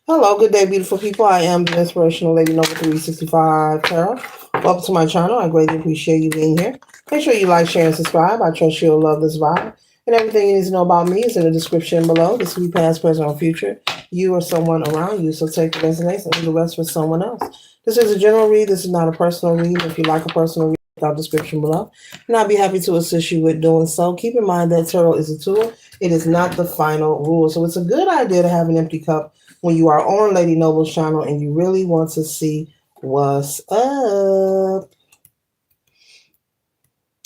Hello, good day, beautiful people. I am the Inspirational Lady Noble 365 Tarot. Welcome to my channel. I greatly appreciate you being here. Make sure you like, share, and subscribe. I trust you'll love this vibe. And everything you need to know about me is in the description below. This will be past, present, or future. You or someone around you. So take the resonates and leave the rest for someone else. This is a general read. This is not a personal read. If you like a personal read, check out the description below. And I'll be happy to assist you with doing so. Keep in mind that tarot is a tool. It is not the final rule. So it's a good idea to have an empty cup when you are on Lady Noble's channel and you really want to see what's up.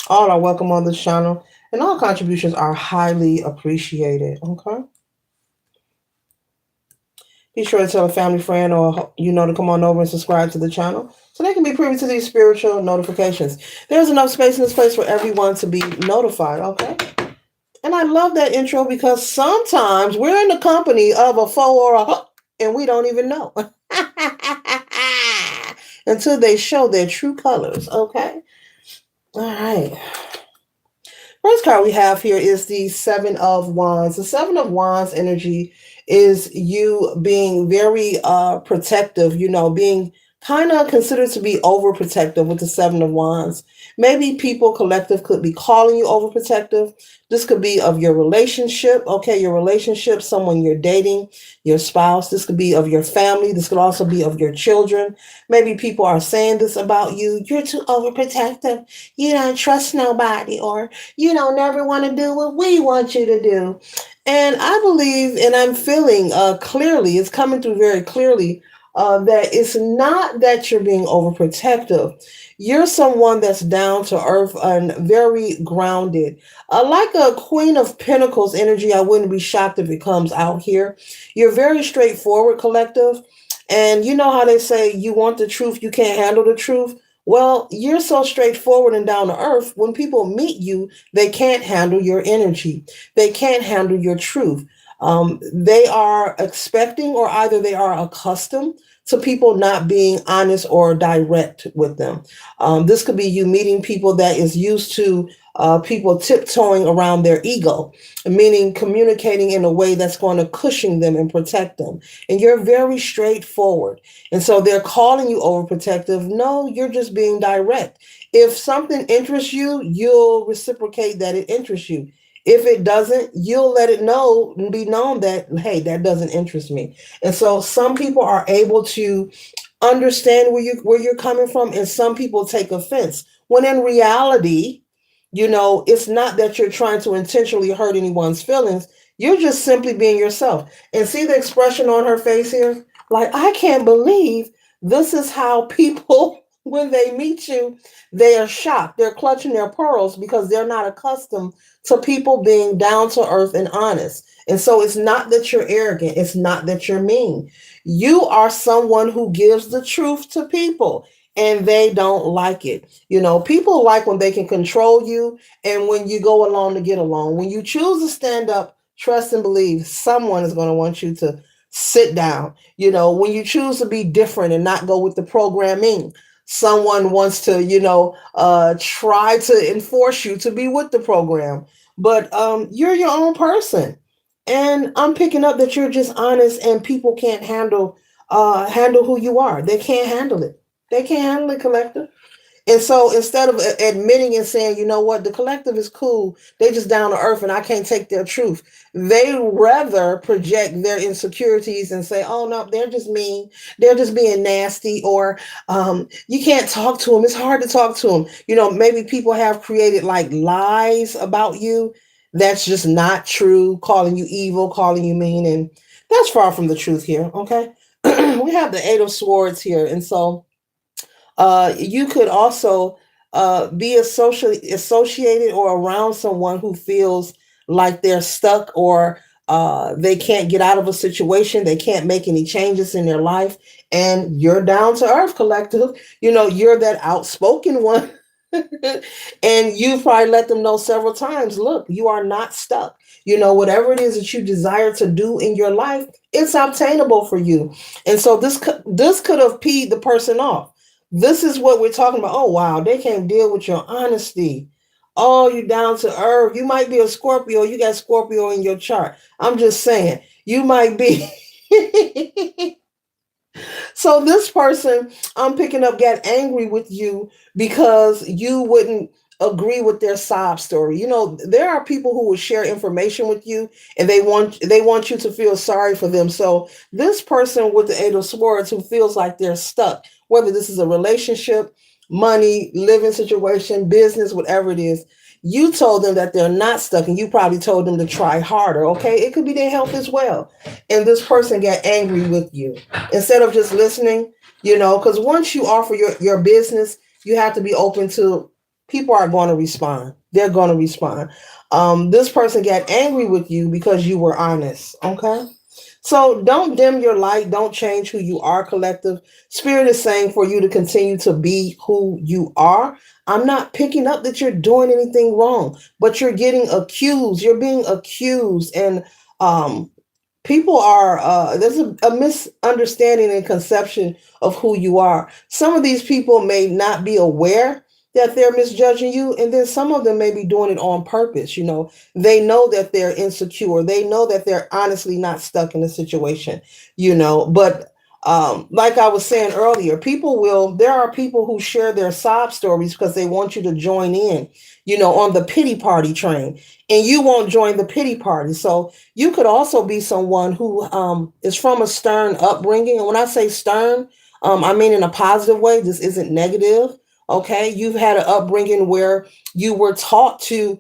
All are welcome on this channel, and all contributions are highly appreciated. Okay. Be sure to tell a family friend or to come on over and subscribe to the channel so they can be privy to these spiritual notifications. There's enough space in this place for everyone to be notified. Okay. And I love that intro because sometimes we're in the company of a foe or a and we don't even know until they show their true colors. Okay. All right. First card we have here is the Seven of Wands. The Seven of Wands energy is you being very protective, being kind of considered to be overprotective with the Seven of Wands. Maybe people collective could be calling you overprotective. This could be of your relationship, okay, your relationship, someone you're dating, your spouse. This could be of your family. This could also be of your children. Maybe people are saying this about you. You're too overprotective. You don't trust nobody, or you don't never want to do what we want you to do. And I believe, and I'm feeling clearly, it's coming through very clearly, that it's not that you're being overprotective. You're someone that's down to earth and very grounded. Like a Queen of Pentacles energy, I wouldn't be shocked if it comes out here. You're very straightforward, collective. And you know how they say you want the truth, you can't handle the truth. Well, you're so straightforward and down to earth. When people meet you, they can't handle your energy. They can't handle your truth. They are expecting, or either they are accustomed to people not being honest or direct with them. This could be you meeting people that is used to people tiptoeing around their ego, meaning communicating in a way that's going to cushion them and protect them. And you're very straightforward. And so they're calling you overprotective. No, you're just being direct. If something interests you, you'll reciprocate that it interests you. If it doesn't, you'll let it know and be known that, hey, that doesn't interest me. And so some people are able to understand where you're coming from, and some people take offense. When in reality, it's not that you're trying to intentionally hurt anyone's feelings. You're just simply being yourself. And see the expression on her face here? Like, I can't believe this is how people, when they meet you, they are shocked. They're clutching their pearls because they're not accustomed to people being down to earth and honest. And so it's not that you're arrogant. It's not that you're mean. You are someone who gives the truth to people, and they don't like it. People like when they can control you and when you go along to get along. When you choose to stand up, trust and believe, someone is going to want you to sit down. When you choose to be different and not go with the programming, someone wants to, try to enforce you to be with the program. But you're your own person. And I'm picking up that you're just honest, and people can't handle who you are. They can't handle it. They can't handle it, collective. And so instead of admitting and saying, you know what, the collective is cool, they just down to earth and I can't take their truth, they rather project their insecurities and say, oh no, they're just mean, they're just being nasty, or you can't talk to them, it's hard to talk to them. Maybe people have created like lies about you that's just not true, calling you evil, calling you mean, and that's far from the truth here. Okay. We have the Eight of Swords here, and so you could also be associated or around someone who feels like they're stuck, or they can't get out of a situation. They can't make any changes in their life. And you're down to earth, collective. You're that outspoken one. And you've probably let them know several times, look, you are not stuck. Whatever it is that you desire to do in your life, it's obtainable for you. And so this could have peed the person off. This is what we're talking about. Oh, wow, they can't deal with your honesty. Oh, you down to earth. You might be a Scorpio. You got Scorpio in your chart. I'm just saying, you might be. So this person I'm picking up got angry with you because you wouldn't agree with their sob story. You know, there are people who will share information with you and they want you to feel sorry for them. So this person with the Eight of Swords who feels like they're stuck, whether this is a relationship, money, living situation, business, whatever it is, you told them that they're not stuck and you probably told them to try harder. Okay. It could be their health as well. And this person got angry with you instead of just listening, because once you offer your business, you have to be open to people are going to respond. They're going to respond. This person got angry with you because you were honest. Okay. So don't dim your light. Don't change who you are, collective. Spirit is saying for you to continue to be who you are. I'm not picking up that you're doing anything wrong, but you're getting accused. You're being accused. And um, people are there's a misunderstanding and conception of who you are. Some of these people may not be aware that they're misjudging you, and then some of them may be doing it on purpose. They know that they're insecure, they know that they're honestly not stuck in a situation. But like I was saying earlier, there are people who share their sob stories because they want you to join in, on the pity party train, and you won't join the pity party. So you could also be someone who is from a stern upbringing. And when I say stern, I mean in a positive way. This isn't negative. Okay. You've had an upbringing where you were taught to,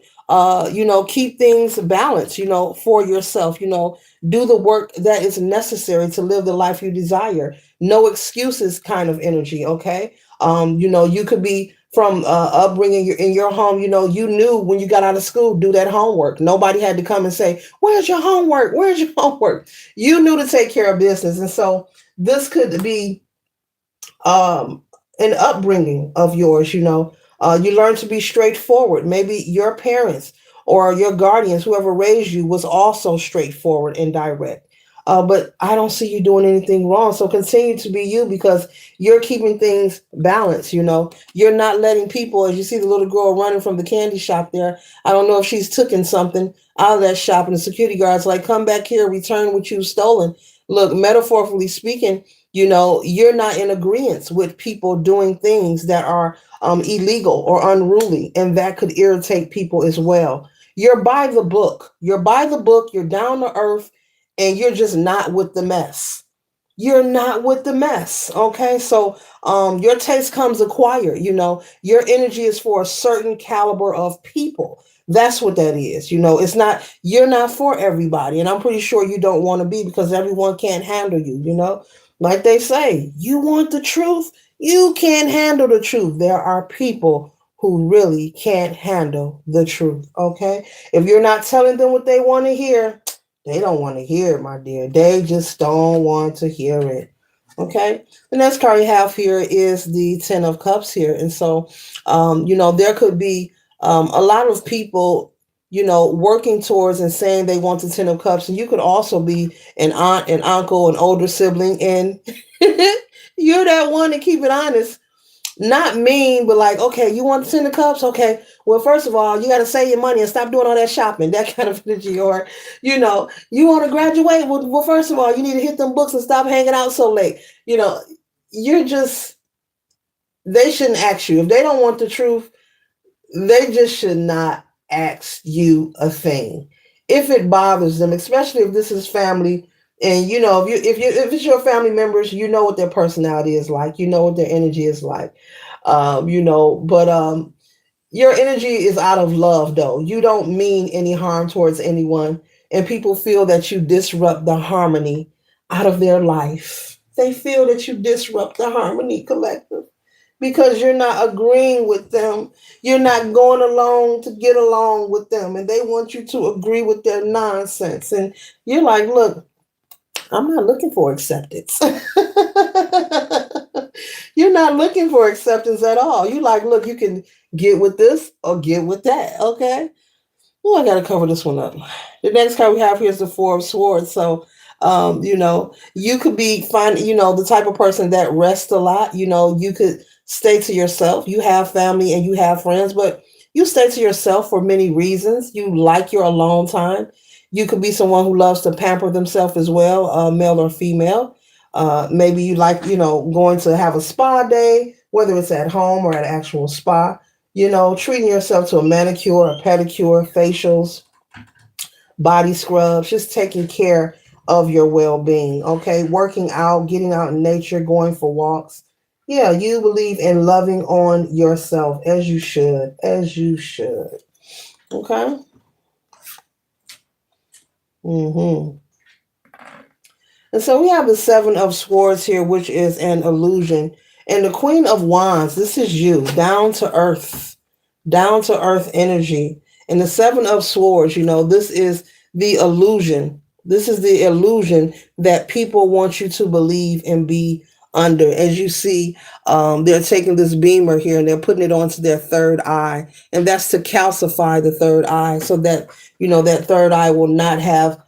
keep things balanced, for yourself, do the work that is necessary to live the life you desire. No excuses kind of energy. Okay. You could be from upbringing in your home. You knew when you got out of school, do that homework. Nobody had to come and say, where's your homework? Where's your homework? You knew to take care of business. And so this could be um, an upbringing of yours. You learn to be straightforward. Maybe your parents or your guardians, whoever raised you, was also straightforward and direct. But I don't see you doing anything wrong. So continue to be you because you're keeping things balanced. You're not letting people, as you see the little girl running from the candy shop there. I don't know if she's taken something out of that shop, and the security guard's like, come back here, return what you've stolen. Look, metaphorically speaking, you're not in agreement with people doing things that are illegal or unruly, and that could irritate people as well. You're by the book. You're by the book. You're down to earth, and you're just not with the mess. You're not with the mess. Okay. So your taste comes acquired. Your energy is for a certain caliber of people. That's what that is. It's not, you're not for everybody. And I'm pretty sure you don't want to be because everyone can't handle you. Like they say, you want the truth, you can't handle the truth. There are people who really can't handle the truth. Okay. If you're not telling them what they want to hear, they don't want to hear it, my dear. They just don't want to hear it. Okay. The next card you have here is the Ten of Cups here. And so, there could be a lot of people, working towards and saying they want the Ten of Cups. And you could also be an aunt, an uncle, an older sibling. And you're that one to keep it honest, not mean, but like, okay, you want to send the cups? Okay. Well, first of all, you got to save your money and stop doing all that shopping, that kind of energy. Or, you want to graduate? Well, first of all, you need to hit them books and stop hanging out so late. You're just, they shouldn't ask you. If they don't want the truth, they just should not ask you a thing. If it bothers them, especially if this is family, and if it's your family members, you know what their personality is like, you know what their energy is like, but your energy is out of love, though. You don't mean any harm towards anyone, and people feel that you disrupt the harmony out of their life. They feel that you disrupt the harmony, collective, because you're not agreeing with them. You're not going along to get along with them, and they want you to agree with their nonsense. And you're like, look, I'm not looking for acceptance. You're not looking for acceptance at all. You like, look, you can get with this or get with that. Okay. Oh, I got to cover this one up. The next card we have here is the Four of Swords. So, you could be the type of person that rests a lot. You could stay to yourself. You have family and you have friends, but You stay to yourself for many reasons. You like your alone time. You could be someone who loves to pamper themselves as well, male or female. Maybe you like, going to have a spa day, whether it's at home or at an actual spa. Treating yourself to a manicure, a pedicure, facials, body scrubs, just taking care of your well being. Okay. Working out, getting out in nature, going for walks. Yeah, you believe in loving on yourself as you should, as you should. Okay. Hmm. And so we have the Seven of Swords here, which is an illusion. And the Queen of Wands, this is you, down to earth energy. And the Seven of Swords, this is the illusion. This is the illusion that people want you to believe and be under. As you see, they're taking this beamer here and they're putting it onto their third eye. And that's to calcify the third eye so that, that third eye will not have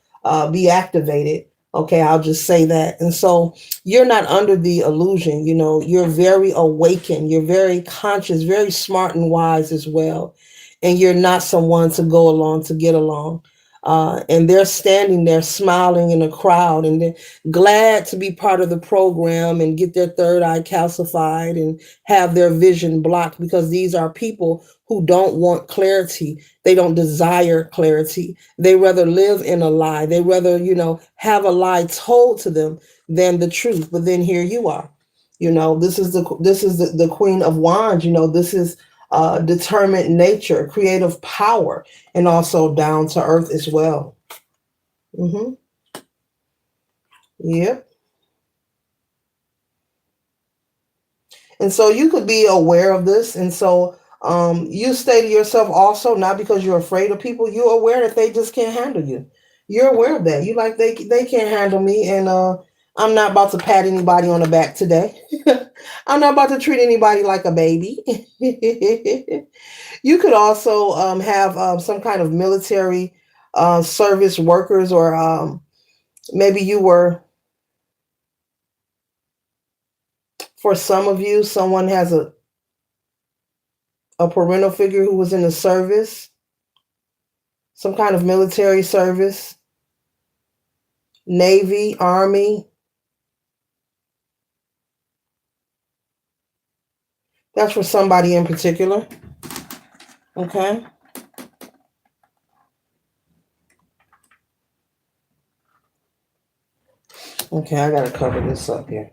be activated. Okay, I'll just say that. And so you're not under the illusion, you're very awakened, you're very conscious, very smart and wise as well. And you're not someone to go along to get along. And they're standing there smiling in a crowd and they're glad to be part of the program and get their third eye calcified and have their vision blocked because these are people who don't want clarity. They don't desire clarity. They rather live in a lie. They rather, have a lie told to them than the truth. But then here you are. This is the Queen of Wands. This is determined nature, creative power, and also down to earth as well. Mm-hmm. Yep. And so you could be aware of this. And so you stay to yourself also, not because you're afraid of people. You're aware that they just can't handle you. You're aware of that. You like they can't handle me. And I'm not about to pat anybody on the back today. I'm not about to treat anybody like a baby. You could also have some kind of military service workers, or maybe you were, for some of you, someone has a parental figure who was in the service, some kind of military service, Navy, Army. That's for somebody in particular. Okay. Okay, I gotta cover this up here.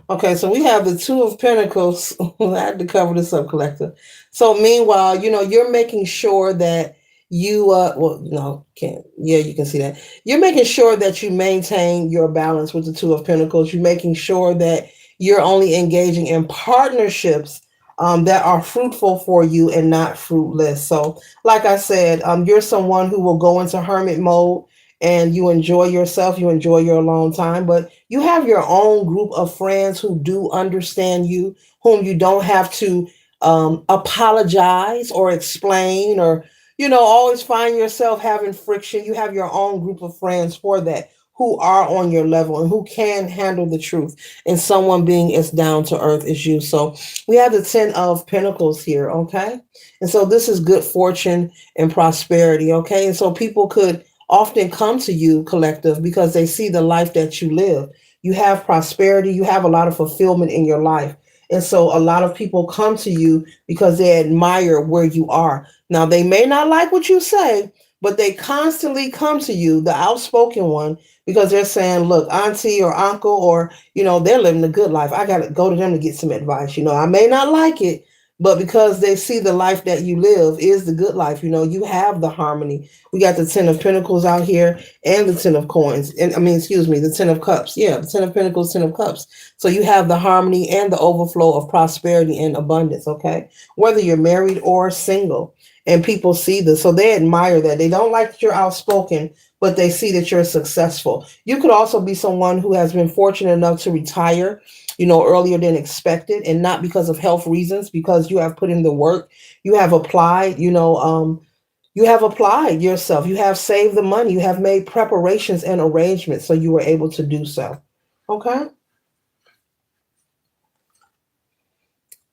Okay, so we have the Two of Pentacles. I had to cover this up, collector. So meanwhile, you're making sure that you well, no, can't. Yeah, you can see that. You're making sure that you maintain your balance with the Two of Pentacles. You're making sure that you're only engaging in partnerships that are fruitful for you and not fruitless. So, like I said, you're someone who will go into hermit mode and you enjoy yourself, you enjoy your alone time, but you have your own group of friends who do understand you, whom you don't have to apologize or explain, or always find yourself having friction. You have your own group of friends for that, who are on your level and who can handle the truth, and someone being as down to earth as you. So we have the 10 of Pentacles here. Okay. And so this is good fortune and prosperity. Okay. And so people could often come to you, collective, because they see the life that you live. You have prosperity, you have a lot of fulfillment in your life. And so a lot of people come to you because they admire where you are. Now, they may not like what you say, but they constantly come to you, the outspoken one, because they're saying, look, auntie or uncle, or, they're living a good life. I got to go to them to get some advice. I may not like it, but because they see the life that you live is the good life, you have the harmony. We got the 10 of Pentacles out here and the 10 of coins. And excuse me, the 10 of cups. Yeah, the 10 of Pentacles, 10 of cups. So you have the harmony and the overflow of prosperity and abundance, okay? Whether you're married or single. And people see this. So they admire that. They don't like that you're outspoken, but they see that you're successful. You could also be someone who has been fortunate enough to retire earlier than expected, and not because of health reasons, because you have put in the work, you have applied, you have applied yourself, you have saved the money, you have made preparations and arrangements, so you were able to do so. Okay.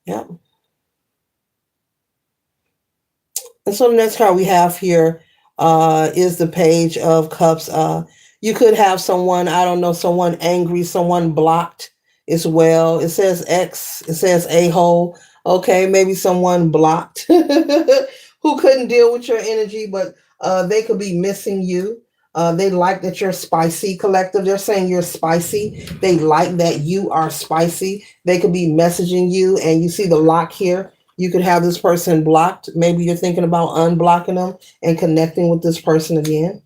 Yeah. And so the next card we have here is the Page of Cups. You could have someone, I don't know, someone angry, someone blocked as well. It says X, it says a-hole. Okay, maybe someone blocked who couldn't deal with your energy, but they could be missing you. They like that you're spicy, collective. They're saying you're spicy. They like that you are spicy. They could be messaging you, and you see the lock here. You could have this person blocked. Maybe you're thinking about unblocking them and connecting with this person again.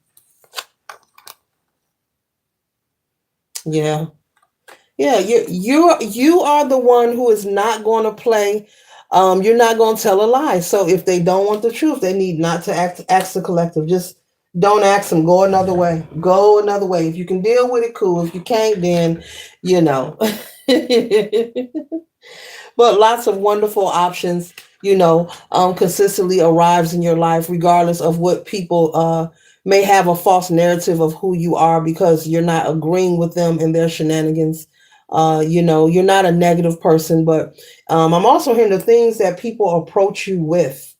Yeah. Yeah, you are the one who is not going to play. You're not going to tell a lie. So if they don't want the truth, they need not to ask the collective. Just don't ask them. Go another way. Go another way. If you can deal with it, cool. If you can't, then you know. But lots of wonderful options, consistently arrives in your life, regardless of what people may have a false narrative of who you are because you're not agreeing with them and their shenanigans. You're not a negative person, but I'm also hearing the things that people approach you with.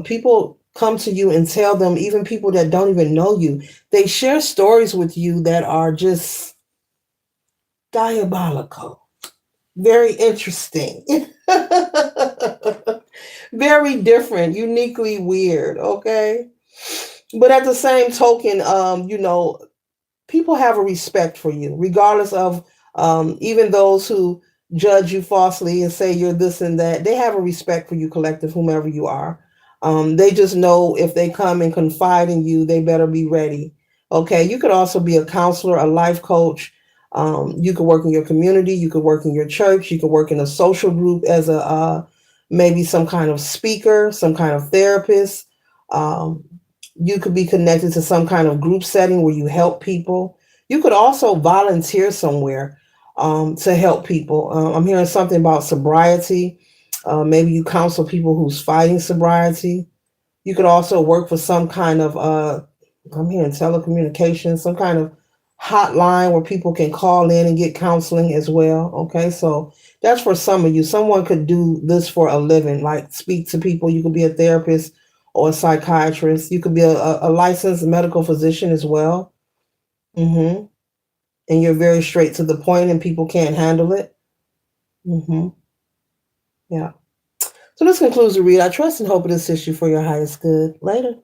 People come to you and tell them, even people that don't even know you, they share stories with you that are just diabolical. Very interesting. Very different, uniquely weird, okay? But at the same token, people have a respect for you, regardless of even those who judge you falsely and say you're this and that. They have a respect for you, collective, whomever you are. They just know if they come and confide in you, they better be ready. Okay, you could also be a counselor, a life coach. You could work in your community. You could work in your church. You could work in a social group as a maybe some kind of speaker, some kind of therapist. Um, you could be connected to some kind of group setting where you help people. You could also volunteer somewhere to help people. I'm hearing something about sobriety. Maybe you counsel people who's fighting sobriety. You could also work for some kind of, I'm hearing telecommunications, some kind of hotline where people can call in and get counseling as well. Okay, so that's for some of you. Someone could do this for a living, like speak to people. You could be a therapist or a psychiatrist. You could be a licensed medical physician as well. hmm And you're very straight to the point, and people can't handle it. hmm Yeah. So this concludes the read. I trust and hope it assists you for your highest good. Later.